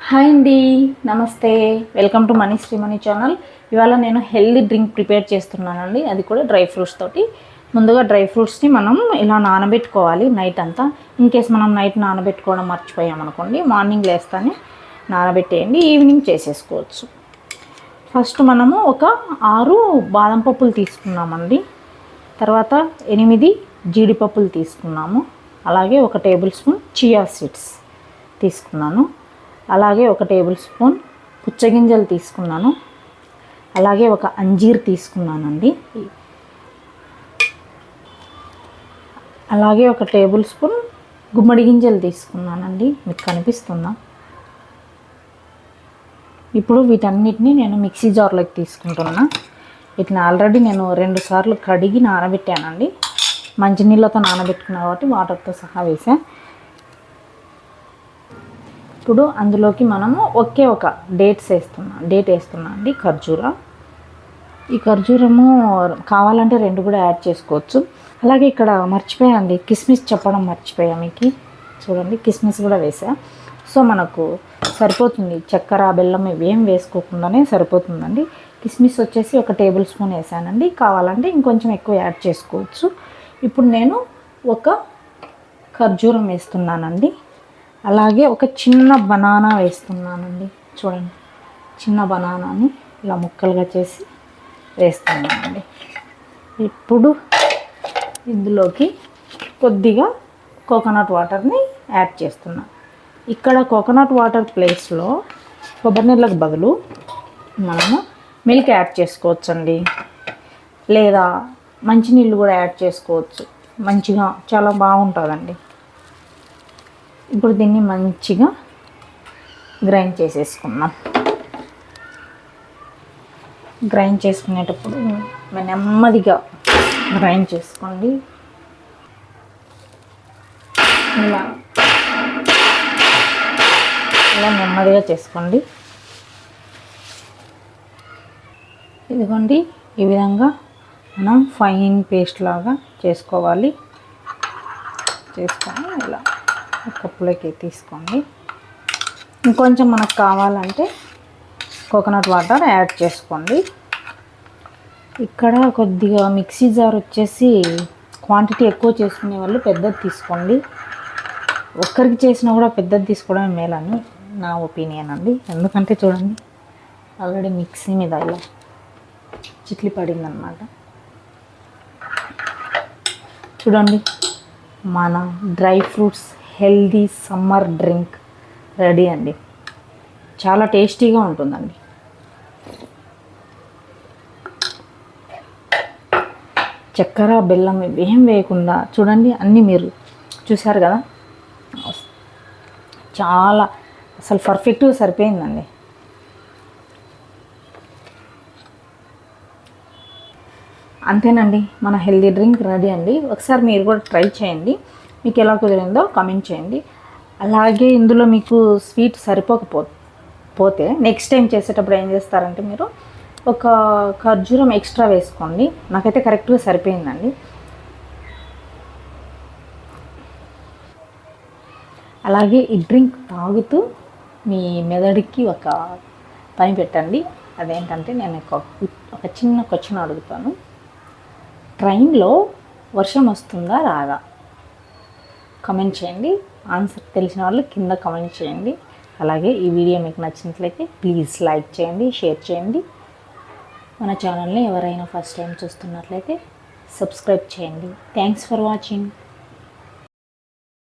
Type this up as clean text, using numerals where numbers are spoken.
Hi అండి, నమస్తే. Welcome to money Shreemani channel. ఇవాళ నేను హెల్దీ డ్రింక్ ప్రిపేర్ చేస్తున్నానండి, అది కూడా డ్రై ఫ్రూట్స్ తోటి. ముందుగా డ్రై ఫ్రూట్స్ని మనం ఇలా నానబెట్టుకోవాలి నైట్ అంతా. ఇన్ కేస్ మనం నైట్ నానబెట్టుకోవడం మర్చిపోయామనుకోండి, మార్నింగ్ లేస్తానే నానబెట్టేయండి, ఈవినింగ్ చేసేసుకోవచ్చు. ఫస్ట్ మనము ఒక 6 బాదం పప్పులు తీసుకున్నామండి, తర్వాత 8 జీడిపప్పులు తీసుకున్నాము, అలాగే 1 టేబుల్ స్పూన్ చియా సీడ్స్ తీసుకున్నాను, అలాగే 1 టేబుల్ స్పూన్ పుచ్చగింజలు తీసుకున్నాను, అలాగే 1 అంజీర్ తీసుకున్నానండి, అలాగే 1 టేబుల్ స్పూన్ గుమ్మడి గింజలు తీసుకున్నానండి. మీకు కనిపిస్తుందా? ఇప్పుడు వీటన్నిటిని నేను మిక్సీ జార్లోకి తీసుకుంటున్నా. వీటిని ఆల్రెడీ నేను 2 సార్లు కడిగి నానబెట్టానండి. మంచినీళ్ళతో నానబెట్టుకున్నా కాబట్టి వాటర్తో సహా వేసా. ఇప్పుడు అందులోకి మనము ఒక డేట్ వేస్తున్నా అండి, ఖర్జూరా. ఈ ఖర్జూరము కావాలంటే 2 కూడా యాడ్ చేసుకోవచ్చు. అలాగే ఇక్కడ మర్చిపోయాండి, కిస్మిస్ చెప్పడం మర్చిపోయా మీకు. చూడండి, కిస్మిస్ కూడా వేసా. సో మనకు సరిపోతుంది, చక్కెర బెల్లం ఇవేం వేసుకోకుండానే సరిపోతుందండి. కిస్మిస్ వచ్చేసి 1 టేబుల్ స్పూన్ వేసానండి, కావాలంటే ఇంకొంచెం ఎక్కువ యాడ్ చేసుకోవచ్చు. ఇప్పుడు నేను 1 ఖర్జూరం వేస్తున్నానండి, అలాగే 1 చిన్న బనానా వేస్తున్నానండి. చూడండి, చిన్న బనానాని ఇలా ముక్కలుగా చేసి వేస్తున్నానండి. ఇప్పుడు ఇందులోకి కొద్దిగా కోకోనట్ వాటర్ని యాడ్ చేస్తున్నాను. ఇక్కడ కోకోనట్ వాటర్ ప్లేస్లో కొబ్బరి నీళ్ళకు బదులు మనము మిల్క్ యాడ్ చేసుకోవచ్చండి, లేదా మంచినీళ్ళు కూడా యాడ్ చేసుకోవచ్చు. మంచిగా చాలా బాగుంటుందండి. ఇప్పుడు దీన్ని మంచిగా గ్రైండ్ చేసేసుకుందాం. గ్రైండ్ చేసుకునేటప్పుడు నెమ్మదిగా గ్రైండ్ చేసుకోండి. ఇలా నెమ్మదిగా చేసుకోండి. ఇదిగోండి, ఈ విధంగా మనం ఫైన్ పేస్ట్ లాగా చేసుకోవాలి. చేసుకొని ఇలా కప్పులోకి తీసుకోండి. ఇంకొంచెం మనకు కావాలంటే కోకోనట్ వాటర్ యాడ్ చేసుకోండి. ఇక్కడ కొద్దిగా మిక్సీ జార్ వచ్చేసి క్వాంటిటీ ఎక్కువ చేసుకునే వాళ్ళు పెద్దది తీసుకోండి. ఒక్కరికి చేసినా కూడా పెద్దది తీసుకోవడం మేలని నా ఒపీనియన్ అండి. ఎందుకంటే చూడండి, ఆల్రెడీ మిక్సీ మీద ఇలా చిట్లి పడిందనమాట. చూడండి, మన dry fruits healthy summer drink ready అండి. చాలా టేస్టీగా ఉంటుందండి. చక్కెర బెల్లం ఇవేం వేయకుండా చూడండి, అన్నీ మీరు చూశారు కదా, చాలా అసలు పర్ఫెక్ట్గా సరిపోయిందండి. అంతేనండి, మన హెల్దీ డ్రింక్ రెడీ అండి. ఒకసారి మీరు కూడా ట్రై చేయండి, మీకు ఎలా కుదిరిందో కామెంట్ చేయండి. అలాగే ఇందులో మీకు స్వీట్ సరిపోకపోతే నెక్స్ట్ టైం చేసేటప్పుడు ఏం చేస్తారంటే మీరు 1 ఖర్జూరం ఎక్స్ట్రా వేసుకోండి. నాకైతే కరెక్ట్గా సరిపోయిందండి. అలాగే ఈ డ్రింక్ తాగుతూ మీ మెదడుకి ఒక పని పెట్టండి. అదేంటంటే నేను ఒక చిన్న క్వశ్చన్ అడుగుతాను. ట్రైన్లో వర్షం వస్తుందా రాదా? కమెంట్ చేయండి. ఆన్సర్ తెలిసిన వాళ్ళు కింద కమెంట్ చేయండి. అలాగే ఈ వీడియో మీకు నచ్చినట్లయితే ప్లీజ్ లైక్ చేయండి, షేర్ చేయండి. మన ఛానల్ని ఎవరైనా ఫస్ట్ టైం చూస్తున్నట్లయితే సబ్స్క్రైబ్ చేయండి. Thanks for watching.